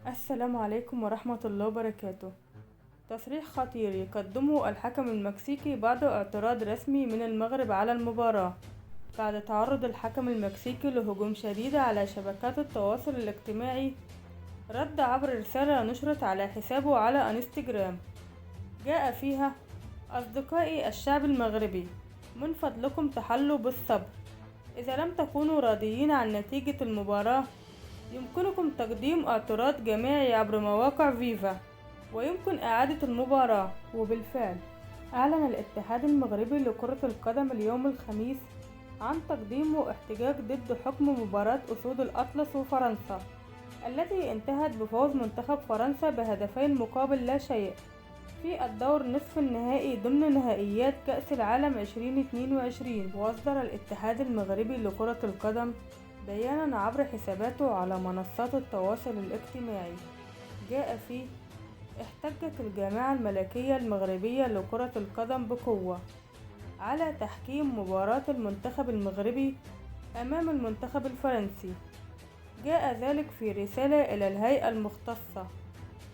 السلام عليكم ورحمة الله وبركاته. تصريح خطير يقدمه الحكم المكسيكي بعد اعتراض رسمي من المغرب على المباراة، بعد تعرض الحكم المكسيكي لهجوم شديد على شبكات التواصل الاجتماعي. رد عبر رسالة نشرت على حسابه على انستجرام جاء فيها: أصدقائي الشعب المغربي، من فضلكم تحلوا بالصبر. إذا لم تكونوا راضيين عن نتيجة المباراة، يمكنكم تقديم اعتراض جماعي عبر مواقع فيفا، ويمكن إعادة المباراة. وبالفعل أعلن الاتحاد المغربي لكرة القدم اليوم الخميس عن تقديمه احتجاج ضد حكم مباراة أسود الأطلس وفرنسا، التي انتهت بفوز منتخب فرنسا بهدفين مقابل لا شيء في الدور نصف النهائي ضمن نهائيات كأس العالم 2022. وأصدر الاتحاد المغربي لكرة القدم بيانا عبر حساباته على منصات التواصل الاجتماعي جاء فيه: احتجت الجامعة الملكية المغربية لكرة القدم بقوة على تحكيم مباراة المنتخب المغربي أمام المنتخب الفرنسي. جاء ذلك في رسالة إلى الهيئة المختصة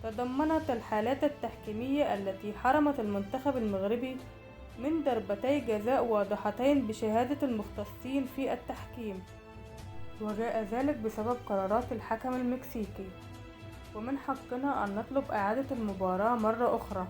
تضمنت الحالات التحكيمية التي حرمت المنتخب المغربي من ضربتي جزاء واضحتين بشهادة المختصين في التحكيم، وجاء ذلك بسبب قرارات الحكم المكسيكي، ومن حقنا أن نطلب إعادة المباراة مرة أخرى.